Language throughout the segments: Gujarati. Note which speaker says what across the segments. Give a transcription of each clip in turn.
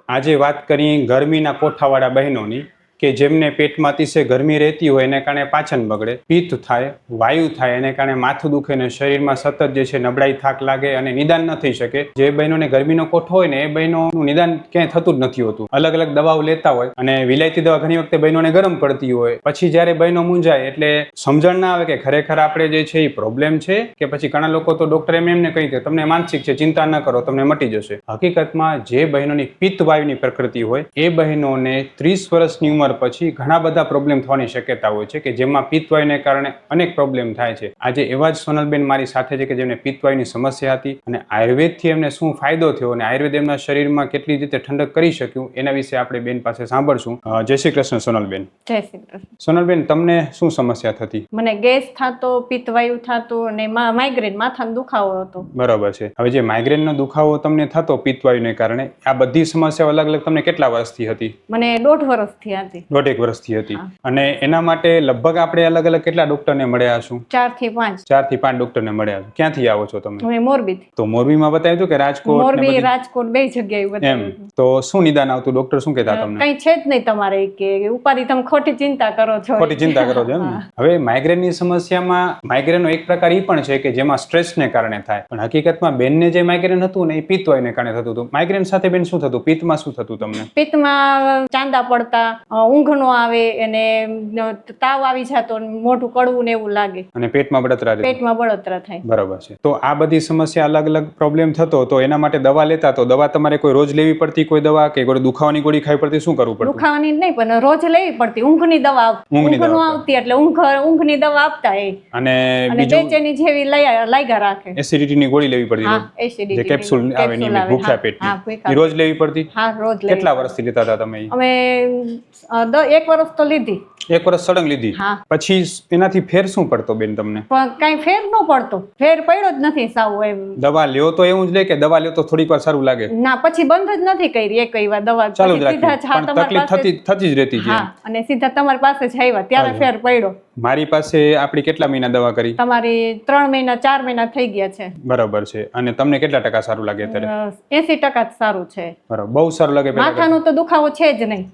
Speaker 1: આજે વાત કરી ગરમીના કોઠાવાળા બહેનોની કે જેમને પેટમાં અતિશય ગરમી રહેતી હોય એને કારણે પાચન બગડે, પિત્ત થાય, વાયુ થાય, એને કારણે માથું દુખે ને શરીરમાં સતત જે છે નબળાઈ થાક લાગે અને નિદાન ન થઈ શકે. જે બહેનોને ગરમીનો કોઠો હોય ને એ બહેનોનું નિદાન ક્યાંય થતું જ નથી હોતું. અલગ અલગ દવાઓ લેતા હોય અને વિલાયતી દવા ઘણી વખતે બહેનોને ગરમ પડતી હોય. પછી જ્યારે બહેનો મૂંઝાય એટલે સમજણ ના આવે કે ખરેખર આપણે જે છે એ પ્રોબ્લેમ છે કે પછી ઘણા લોકો તો ડોક્ટર એમને કહી દે તમને માનસિક છે, ચિંતા ન કરો, તમને મટી જશે. હકીકતમાં જે બહેનોની પિત્ત વાયુની પ્રકૃતિ હોય એ બહેનોને 30 વર્ષની ઉંમર પછી ઘણા બધા પ્રોબ્લેમ થવાની શક્યતા હોય છે કે જેમાં પિત્તવાયુને કારણે અનેક પ્રોબ્લેમ થાય છે. આજે એવા જ સોનલબેન મારી સાથે છે કે જેમને પિત્તવાયુની સમસ્યા હતી અને આયુર્વેદથી એમને શું ફાયદો થયો અને આયુર્વેદ એમના શરીરમાં કેટલી રીતે ઠંડક કરી શક્યું એના વિશે આપણે બેન પાસે સાંભળશું. જય શ્રી કૃષ્ણ સોનલબેન.
Speaker 2: જય શ્રી કૃષ્ણ.
Speaker 1: સોનલબેન, તમને શું સમસ્યા થતી?
Speaker 2: મને ગેસ થતો, પિત્તવાયુ થતું અને માઇગ્રેન, માથાનો દુખાવો હતો.
Speaker 1: બરાબર છે. હવે જે માઇગ્રેનનો દુખાવો તમને થતો પિત્તવાયુને કારણે, આ બધી સમસ્યાઓ અલગ અલગ તમને કેટલા વર્ષથી હતી?
Speaker 2: મને 1.5 વર્ષથી હતી.
Speaker 1: 1.5 વર્ષથી હતી. અને એના માટે લગભગ આપણે અલગ અલગ કેટલા ડોક્ટરને મળ્યા છું?
Speaker 2: 4 થી 5.
Speaker 1: 4 થી 5 ડોક્ટરને મળ્યા. ક્યાંથી આવો છો તમે?
Speaker 2: અમે મોરબીથી.
Speaker 1: તો મોરબીમાં બતાવ્યું હતું કે રાજકોટ?
Speaker 2: મોરબી, રાજકોટ બે જગ્યાએ
Speaker 1: એમ.
Speaker 2: બતાવ્યું.
Speaker 1: તો શું નિદાન આવતું? ડોક્ટર શું કહેતા તમને?
Speaker 2: કઈ છે જ નહીં તમારે કે ઉપાધિ, તમે ખોટી ચિંતા કરો છો.
Speaker 1: ખોટી ચિંતા કરો છો એમ ને? હવે માઇગ્રેનની સમસ્યામાં માઇગ્રેનનો એક પ્રકાર એ પણ છે કે જેમાં સ્ટ્રેસને કારણે થાય. પણ હકીકતમાં બેનને જે માઇગ્રેન હતું ને એ પિત્તવાયુને કારણે થતું હતું. માઇગ્રેન સાથે બેન શું થતું? પિત્તમાં શું થતું તમને?
Speaker 2: પિત્તમાં ચાંદા પડતા, ઊંઘ નો આવે અને તાવ આવી જતો, મોઢું કડવું ને એવું લાગે
Speaker 1: અને પેટમાં બળતરા રહે.
Speaker 2: પેટમાં બળતરા થાય.
Speaker 1: બરાબર છે. તો આ બધી સમસ્યા અલગ અલગ પ્રોબ્લેમ થતો તો એના માટે દવા લેતા તો દવા તમારે કોઈ રોજ લેવી પડતી? કોઈ દવા કે કોઈ દુખાવાની ગોળી ખાવી પડતી? શું કરવું પડતું?
Speaker 2: દુખાવાની નહીં પણ રોજ લેવી પડતી. ઊંઘની દવા ઊંઘ આવતી એટલે ઊંઘની દવા આપતા એ.
Speaker 1: અને
Speaker 2: બેચેની જેવી લાગ્યા રાખે.
Speaker 1: એસિડિટીની ગોળી લેવી પડતી?
Speaker 2: હા, એસિડિટી.
Speaker 1: જે કેપ્સ્યુલ આવે ની ભૂખ્યા પેટની. એ રોજ લેવી પડતી?
Speaker 2: હા, રોજ લેવી.
Speaker 1: કેટલા વર્ષથી લેતા હતા તમે?
Speaker 2: અમે 1 વર્ષ તો લીધી.
Speaker 1: 1 વર્ષ સળંગ લીધી. પછી એનાથી ફેર શું પડતો બેન તમને?
Speaker 2: પણ કઈ ફેર ન પડતો. ફેર પડ્યો જ નથી સાવ. એમ દવા
Speaker 1: લ્યો તો એવું જ લે કે દવા લ્યો તો થોડીક વાર સારું લાગે?
Speaker 2: ના, પછી બંધ જ નથી કરી. એકઈ વાર દવા
Speaker 1: ચાલુ જ રાખી. પણ તકલીફ થતી જ રહેતી છે.
Speaker 2: હા, અને સીધા તમારી પાસે જ આવ્યા ત્યારે ફેર પડ્યો.
Speaker 1: મારી પાસે આપણી કેટલા મહિના દવા કરી?
Speaker 2: તમારી 3 મહિના 4 મહિના થઈ ગયા છે.
Speaker 1: બરાબર છે. અને તમને કેટલા ટકા સારું લાગે અત્યારે?
Speaker 2: 80% જ સારું છે.
Speaker 1: બરાબર, બહુ સારું લાગે.
Speaker 2: માથાનો તો દુખાવો છે જ નહીં.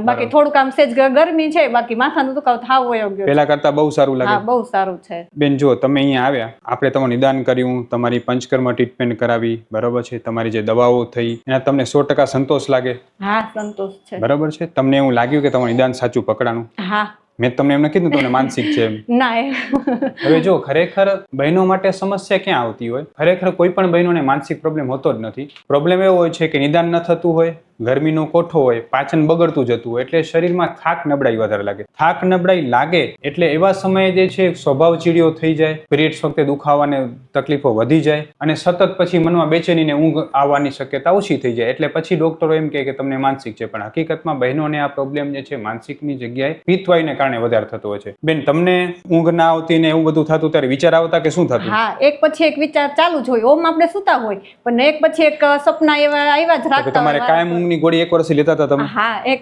Speaker 2: બાકી થોડુંક આમ સેજ ગરમી છે, બાકી માથાનો દુખાવો થાવ વયો ગયો.
Speaker 1: પેલા કરતા બહુ સારું લાગે.
Speaker 2: હા, બહુ સારું છે.
Speaker 1: બેન જો તમે અહીંયા આવ્યા, આપણે તમારું નિદાન કર્યું, તમારી પંચકર્મ ટ્રીટમેન્ટ કરાવી, બરાબર છે, તમારી જે દવાઓ થઈ એના તમને 100% સંતોષ લાગે?
Speaker 2: હા, સંતોષ છે.
Speaker 1: બરાબર છે. તમને એવું લાગ્યું કે તમારું નિદાન સાચું પકડાનું?
Speaker 2: હા.
Speaker 1: મેં તમને એમને કીધું તમને માનસિક છે એમ?
Speaker 2: ના.
Speaker 1: હવે જો ખરેખર બહેનો માટે સમસ્યા ક્યાં આવતી હોય? ખરેખર કોઈ પણ બહેનોને માનસિક પ્રોબ્લેમ હોતો જ નથી. પ્રોબ્લેમ એવો હોય છે કે નિદાન ન થતું હોય, ગરમીનો કોઠો હોય, પાચન બગડતું જતું હોય એટલે શરીરમાં થાક નબળાઈ વધારે લાગે. થાક નબળાઈ લાગે એટલે એવા સમયે જે છે સ્વભાવ ચીડિયો થઈ જાય, પીરિયડ્સ વખતે દુખાવાને તકલીફો વધી જાય અને સતત પછી મનમાં બેચેનીને ઊંઘ આવવાની શક્યતા ઓછી થઈ જાય. એટલે પછી ડોક્ટરો એમ કહે કે તમને માનસિક છે. પણ હકીકતમાં બહેનોને આ પ્રોબ્લેમ જે છે માનસિકની જગ્યાએ પિત્તવાયુને કારણે વધારે થતો હોય છે. બેન, તમને ઊંઘ ના આવતી ને એવું બધું થતું ત્યારે વિચાર આવતા કે શું થતું?
Speaker 2: હા, એક પછી એક વિચાર ચાલુ જ હોય. ઓમ આપણે સુતા હોય પણ એક પછી એક સપના એવા આવ્યા જ રાખતા.
Speaker 1: તમારે કાયમ ઊંઘની ગોળી 1 વર્ષથી લેતા હતા તમે?
Speaker 2: હા, 1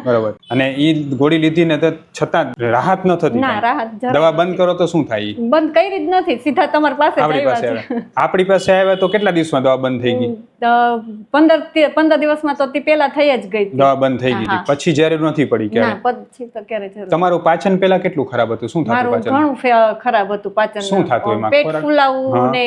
Speaker 1: બરાબર. અને ઈ ગોળી લીધી ને છતાં રાહત ન થતી?
Speaker 2: ના, રાહત.
Speaker 1: દવા બંધ કરો તો શું થાય?
Speaker 2: બંધ કરી જ નથી. સીધા તમારી પાસે
Speaker 1: આપણી પાસે આવ્યા તો કેટલા દિવસમાં દવા બંધ થઈ ગઈ?
Speaker 2: 15 દિવસમાં તો પેલા થઈ જ ગઈ.
Speaker 1: દવા બંધ થઈ ગઈ. પછી જરૂર નથી પડી ક્યારે?
Speaker 2: પછી તો ક્યારે જરૂર.
Speaker 1: તમારું પાચન પેલા કેટલું ખરાબ હતું? શું થતું પાચન?
Speaker 2: ઘણું ખરાબ હતું પાચન.
Speaker 1: શું થતું એમાં?
Speaker 2: પેટ ફૂલાવું ને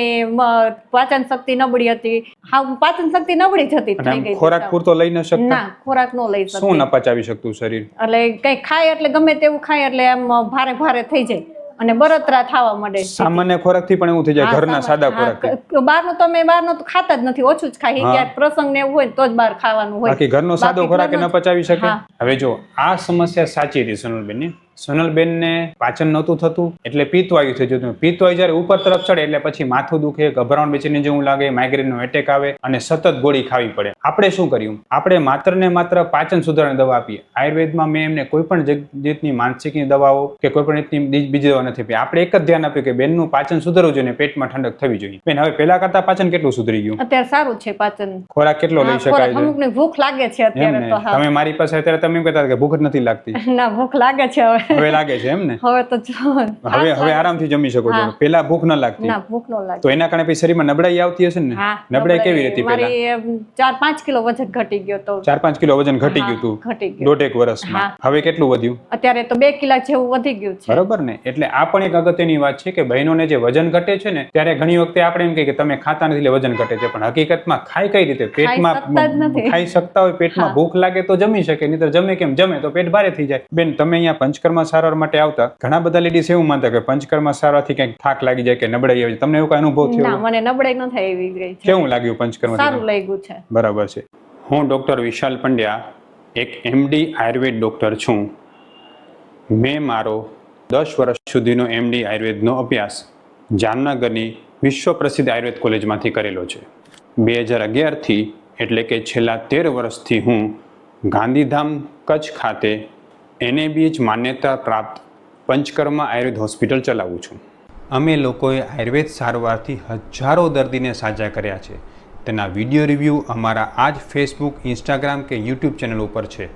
Speaker 2: પાચન શક્તિ નબળી હતી. હા, પાચન શક્તિ નબળી જ હતી. થઈ ગઈ.
Speaker 1: ખોરાક પૂરતો લઈ ન શકતા?
Speaker 2: ના, ખોરાક નો લઈ શકતા.
Speaker 1: શું ન પચાવી શકતું શરીર?
Speaker 2: એટલે કઈ ખાય એટલે ગમે તેવું ખાય એટલે આમ ભારે ભારે થઈ જાય અને બળતરા થવા માંડે.
Speaker 1: સામાન્ય ખોરાક થી પણ એવું થઈ જાય? ઘરના સાદા ખોરાક?
Speaker 2: બહારનું તો ખાતા જ નથી, ઓછું જ ખાય. ક્યાંક પ્રસંગ ને એવું હોય તો જ બહાર ખાવાનું હોય.
Speaker 1: બાકી ઘરનો સાદો ખોરાક ન પચાવી શકે? હવે જો આ સમસ્યા સાચી હતી સોનલબેન ની. સોનલબેનને પાચન નહોતું થતું એટલે પિત્તવાયુ થઈ જતું. પિત્તવાયુ જ્યારે ઉપર તરફ ચડે એટલે પછી માથું દુખે, ગભરાણ બેચેની જેવું લાગે, માઇગ્રેનનો એટેક આવે અને સતત ગોળી ખાવી પડે. આપણે શું કર્યું? આપણે માત્ર ને માત્ર પાચન સુધારવાની દવા આપી. આયુર્વેદમાં મેં એમને કોઈ પણ જાતની માનસિકની દવાઓ કે કોઈ પણ જાતની બીજી દવા નથી આપી. આપણે એક જ ધ્યાન આપ્યું કે બેનનું પાચન સુધરવું જોઈએ, પેટમાં ઠંડક થવી જોઈએ. બેન, હવે પેલા કરતા પાચન કેટલું સુધરી ગયું?
Speaker 2: અત્યારે સારું છે પાચન.
Speaker 1: ખોરાક કેટલો લઈ શકાય છે?
Speaker 2: અમુકને ભૂખ લાગે છે અત્યારે તો.
Speaker 1: તમે મારી પાસે અત્યારે તમે એમ કહેતા કે ભૂખ જ નથી લાગતી?
Speaker 2: ના, ભૂખ લાગે છે હવે.
Speaker 1: હવે લાગે છે એમ ને?
Speaker 2: હવે તો
Speaker 1: હવે આરામથી જમી શકો છો. પેલા ભૂખ ન લાગતી?
Speaker 2: ના, ભૂખ ન લાગે.
Speaker 1: તો એના કારણે પછી શરીરમાં નબળાઈ આવતી હશે ને? નબળાઈ કેવી રીતે?
Speaker 2: મારી 4-5 કિલો વજન ઘટી ગયો તો.
Speaker 1: 4-5 કિલો વજન ઘટી ગયું હતું
Speaker 2: ઘટી ગયું
Speaker 1: 1.5 વર્ષમાં. હવે કેટલું વધ્યું?
Speaker 2: અત્યારે તો 2 કિલા જેવું વધી ગયું છે.
Speaker 1: બરોબર ને? એટલે આ પણ એક અગત્યની વાત છે કે બહેનોને જે વજન ઘટે છે ને, ત્યારે ઘણી વખતે આપણે એમ કહીએ કે તમે ખાતા નથી એટલે વજન ઘટે છે, પણ હકીકતમાં ખાય કઈ રીતે? પેટમાં ખાઈ શકતા હોય, પેટમાં ભૂખ લાગે તો જમી શકે, નહીતર જમે કેમ? જમે તો પેટ ભારે થઈ જાય. બેન, તમે અહીંયા પંચકર્મ સારવાર માટે આવતા, ઘણા બધા લેડીઝ એવું માનતા કે પંચકર્મ સારવારથી કંઈક થાક લાગી જાય કે નબળાઈ આવી જાય. તમને એવો કઈ અનુભવ થયો?
Speaker 2: ના, મને નબળાઈ ન થઈ એવી ગઈ છે.
Speaker 1: કેવું લાગ્યું પંચકર્મ?
Speaker 2: સારું લાગ્યું છે.
Speaker 1: બરાબર છે. હું ડોક્ટર વિશાલ પંડ્યા, એક MD આયુર્વેદ ડોક્ટર છું. મેં મારો 10 વર્ષ સુધીનો MD આયુર્વેદનો અભ્યાસ જામનગરની વિશ્વ પ્રસિદ્ધ આયુર્વેદ કોલેજમાંથી કરેલો છે. 2011થી એટલે કે છેલ્લા 13 વર્ષથી હું ગાંધીધામ કચ્છ ખાતે NABH માન્યતા પ્રાપ્ત પંચકર્મ આયુર્વેદ હોસ્પિટલ ચલાવું છું. અમે લોકોએ આયુર્વેદ સારવારથી હજારો દર્દીને સાજા કર્યા છે. તેના વિડીયો રિવ્યૂ અમારા આ જ ફેસબુક, ઇન્સ્ટાગ્રામ કે યુટ્યુબ ચેનલ ઉપર છે,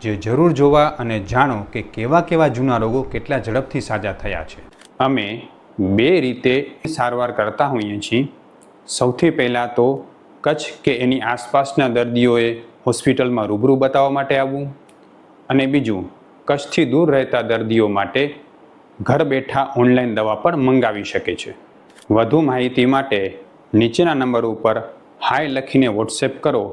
Speaker 1: જે જરૂર જોવા અને જાણો કે કેવા જૂના રોગો કેટલા ઝડપથી સાજા થયા છે. અમે 2 રીતે સારવાર કરતા હોઈએ છીએ. સૌથી પહેલાં તો કચ્છ કે એની આસપાસના દર્દીઓએ હોસ્પિટલમાં રૂબરૂ બતાવવા માટે આવવું, અને બીજું કચ્છથી દૂર રહેતા દર્દીઓ માટે ઘર બેઠા ઓનલાઈન દવા પણ મંગાવી શકે છે. વધુ માહિતી માટે નીચેના નંબર ઉપર હાય લખીને વોટ્સએપ કરો,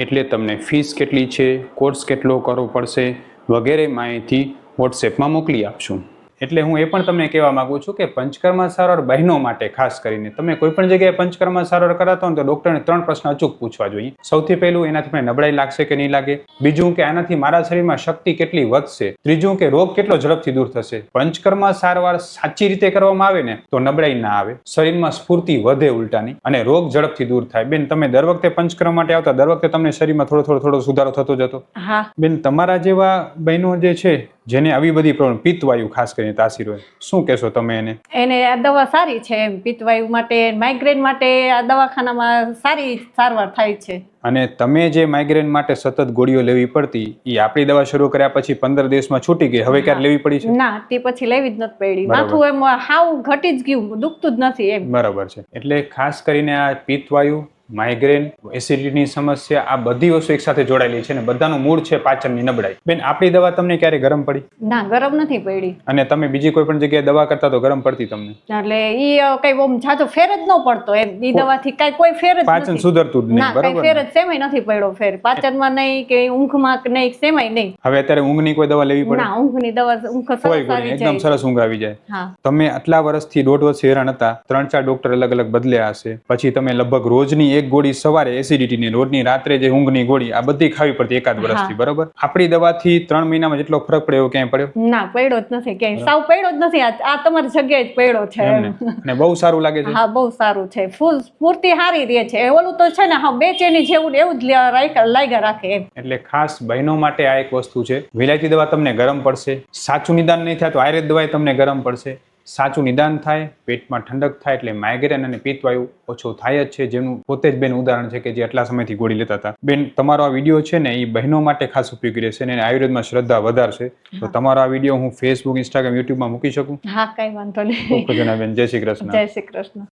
Speaker 1: એટલે તમને ફીસ કેટલી છે, કોર્સ કેટલો કરવો પડશે વગેરે માહિતી વોટ્સએપમાં મોકલી આપશું. એટલે હું એ પણ તમને કહેવા માગું છું કે પંચકર્મ સારવાર બહેનો માટે ખાસ કરીને તમે કોઈ પણ જગ્યાએ પંચકર્મ સારવાર કરાતો હો તો ડૉક્ટરને 3 પ્રશ્ન અચૂક પૂછવા જોઈએ. સૌથી પહેલું, એનાથી મને નબળાઈ લાગશે કે નહીં લાગે? બીજું, કે આનાથી મારા શરીરમાં શક્તિ કેટલી વધશે? ત્રીજું, કે રોગ કેટલો ઝડપથી દૂર થશે? પંચકર્મ સારવાર સાચી રીતે કરવામાં આવે ને તો નબળાઈ ના આવે, શરીરમાં સ્ફૂર્તિ વધે ઉલટાની, અને રોગ ઝડપથી દૂર થાય. બેન, તમે દર વખતે પંચકર્મ માટે આવતા, દર વખતે તમને શરીરમાં થોડો સુધારો થતો જતો?
Speaker 2: હા
Speaker 1: બેન, તમારા જેવા બહેનો જે છે જેને આવી બધી પ્રોબ્લેમ, પિત્તવાયુ ખાસ કરીને તાસીર હોય, શું કહેશો તમે એને?
Speaker 2: એને આ દવા સારી છે. પિત્તવાયુ માટે, માઇગ્રેન માટે આ દવાખાનામાં સારી સારવાર થાય છે.
Speaker 1: અને તમે જે માઇગ્રેન માટે સતત ગોળીઓ લેવી પડતી, એ આપણી દવા શરૂ કર્યા પછી 15 દિવસમાં છૂટી ગઈ, હવે ક્યારે લેવી પડી છે?
Speaker 2: ના, તે પછી લેવી જ નથી પડી. માથું એમ હાવ ઘટી જ ગયું, દુખતું જ નથી એમ.
Speaker 1: બરાબર છે. એટલે ખાસ કરીને આ પિત્તવાયુ, માઇગ્રેન, એસિડિટીની સમસ્યા, આ બધી વસ્તુ એક સાથે જોડાયેલી છે ને બધાનું મૂળ છે પાચનની નબળાઈ. બેન, આપણી દવા તમને ક્યારે ગરમ પડી?
Speaker 2: ના, ગરમ નથી પડી.
Speaker 1: અને તમે બીજી કોઈ પણ જગ્યાએ દવા કરતા તો ગરમ પડતી તમને?
Speaker 2: એટલે ઈ કઈ ઓમ જાજો ફેર જ ન પડતો એમ. ઈ દવાથી કઈ કોઈ ફેર જ
Speaker 1: પાચન
Speaker 2: નથી.
Speaker 1: સુધરતું જ નહીં.
Speaker 2: ના, કઈ
Speaker 1: બરાબર
Speaker 2: ફેર જ સેમાય નથી પડ્યો ફેર. પાચનમાં નહીં કે ઊંઘમાં નહીં, સેમાય નહીં.
Speaker 1: હવે અત્યારે ઊંઘની કોઈ દવા લેવી પડે?
Speaker 2: ના, ઊંઘની દવા ઊંઘ સરસ આવી જાય.
Speaker 1: એકદમ સરસ ઊંઘ આવી જાય.
Speaker 2: હા.
Speaker 1: તમે આટલા વર્ષથી 1.5 વર્ષ હેરાન હતા, 3-4 ડોક્ટર અલગ અલગ બદલ્યા હશે, પછી તમે લગભગ રોજની 1 ગોળી સવારે એસિડિટીની, રોજની રાત્રે જે ઊંઘની ગોળી, આ બધી ખાવી પડતી એકાદ વર્ષથી, બરાબર? આપણી દવાથી 3 મહિનામાં જેટલો ફરક પડ્યો એવો ક્યાંય પડ્યો?
Speaker 2: ના, પડ્યો જ નથી ક્યાંય. સાવ પડ્યો જ નથી. આ તમારી જગ્યાએ જ પડ્યો છે.
Speaker 1: અને બહુ સારું લાગે છે.
Speaker 2: હા, બહુ સારું છે. ફૂલ સ્ફૂર્તિ સારી રહે છે. ઓલું તો છે ને, હા, બેચેની જેવું ને એવું જ લાગ્યા રાખે એમ.
Speaker 1: એટલે ખાસ બહેનો માટે આ એક વસ્તુ છે. વિલાયતી દવા તમને ગરમ પડશે, સાચું નિદાન નહીં થાય તો આયુર્વેદ દવા તમને ગરમ પડશે. સાચું નિદાન થાય, પેટમાં ઠંડક થાય, એટલે માઇગ્રેન અને પિત્તવાયુ ઓછો થાય જ છે, જેનું પોતે જ બેન ઉદાહરણ છે કે જે આટલા સમયથી ગોળી લેતા હતા. બેન, તમારો આ વિડીયો છે ને એ બહેનો માટે ખાસ ઉપયોગી રહેશે અને આયુર્વેદમાં શ્રદ્ધા વધારશે. તો તમારો આ વિડીયો હું ફેસબુક, ઇન્સ્ટાગ્રામ, યુટ્યુબમાં મૂકી શકું?
Speaker 2: હા, કઈ વાંધો નહીં.
Speaker 1: બેન, જય શ્રી કૃષ્ણ.
Speaker 2: જય શ્રી કૃષ્ણ.